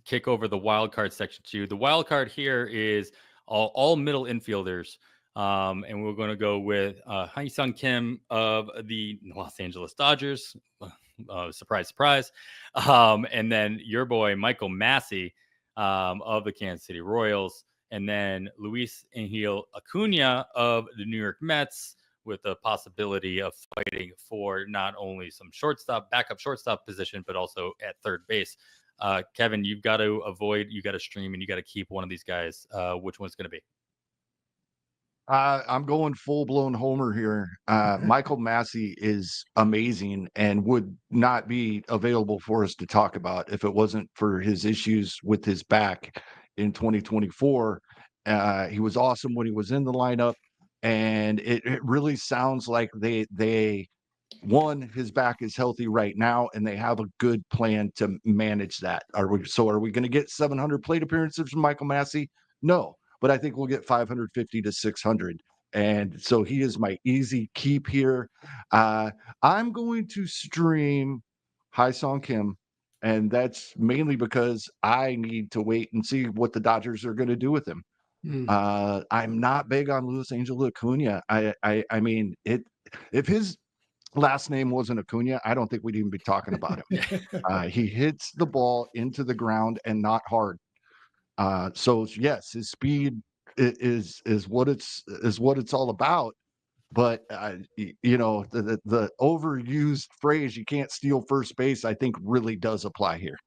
kick over the wild card section to you. The wild card here is all middle infielders. And we're going to go with Hae-Sung Kim of the Los Angeles Dodgers. Surprise, surprise. And then your boy, Michael Massey, of the Kansas City Royals. And then Luis Angel Acuna of the New York Mets, with the possibility of fighting for not only some backup shortstop position, but also at third base. Kevin, you've got to stream, and you got to keep one of these guys. Which one's going to be? I'm going full blown homer here. Michael Massey is amazing and would not be available for us to talk about if it wasn't for his issues with his back in 2024. He was awesome when he was in the lineup, and it really sounds like they one, his back is healthy right now, and they have a good plan to manage that. Are we going to get 700 plate appearances from Michael Massey? No, but I think we'll get 550 to 600. And so he is my easy keep here. I'm going to stream Song Kim, and that's mainly because I need to wait and see what the Dodgers are going to do with him. I'm not big on Luis Angel Acuna. I mean, if his last name wasn't Acuna, I don't think we'd even be talking about him. He hits the ball into the ground and not hard. So yes, his speed is what it's all about. But the overused phrase "you can't steal first base" I think really does apply here.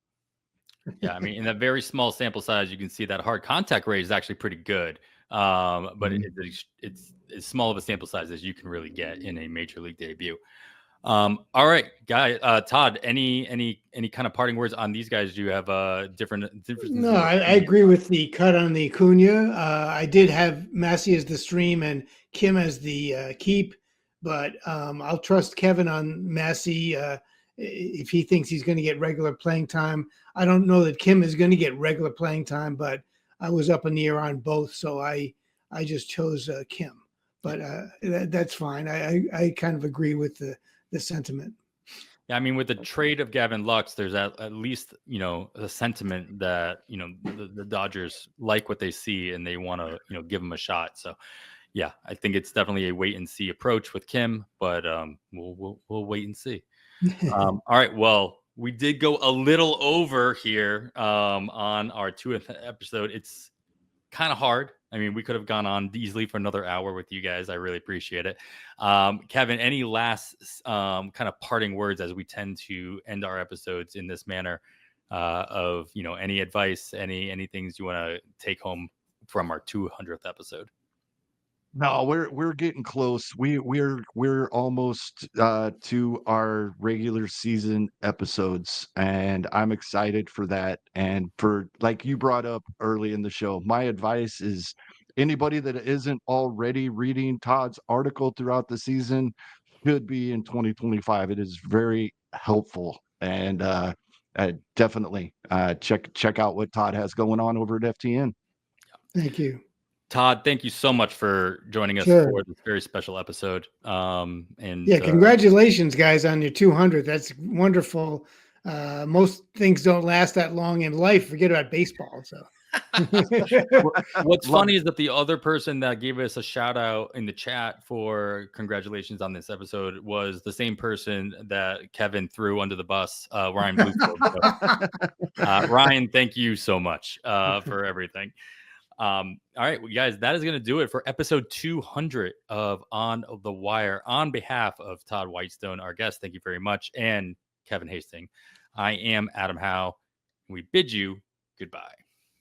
Yeah, I mean, in a very small sample size, you can see that hard contact rate is actually pretty good. But it's as small of a sample size as you can really get in a major league debut. All right, Todd, any kind of parting words on these guys? Do you have different? No, I agree with the cut on the Acuna. I did have Massey as the stream and Kim as the keep, but I'll trust Kevin on Massey if he thinks he's going to get regular playing time. I don't know that Kim is going to get regular playing time, but I was up in the air on both, so I just chose Kim. But that's fine. I kind of agree with the sentiment. Yeah, I mean, with the trade of Gavin Lux, there's at least, a sentiment that, the Dodgers like what they see and they want to, give him a shot. So, yeah, I think it's definitely a wait and see approach with Kim, but we'll wait and see. All right. Well, we did go a little over here on our 2nd episode. It's kind of hard. I mean, we could have gone on easily for another hour with you guys. I really appreciate it. Kevin, any last kind of parting words as we tend to end our episodes in this manner of, any advice, any things you want to take home from our 200th episode? No, we're getting close. We're almost to our regular season episodes, and I'm excited for that. And for, like you brought up early in the show, my advice is anybody that isn't already reading Todd's article throughout the season should be in 2025. It is very helpful, and definitely check out what Todd has going on over at FTN. Thank you. Todd, thank you so much for joining us Sure. for this very special episode. And yeah, congratulations, guys, on your 200. That's wonderful. Most things don't last that long in life. Forget about baseball. So, what's funny is that the other person that gave us a shout out in the chat for congratulations on this episode was the same person that Kevin threw under the bus, Ryan Bluefield. So, Ryan, thank you so much for everything. All right, well, guys, that is going to do it for episode 200 of On the Wire. On behalf of Todd Whitestone, our guest, thank you very much, and Kevin Hasting, I am Adam Howe. We bid you goodbye.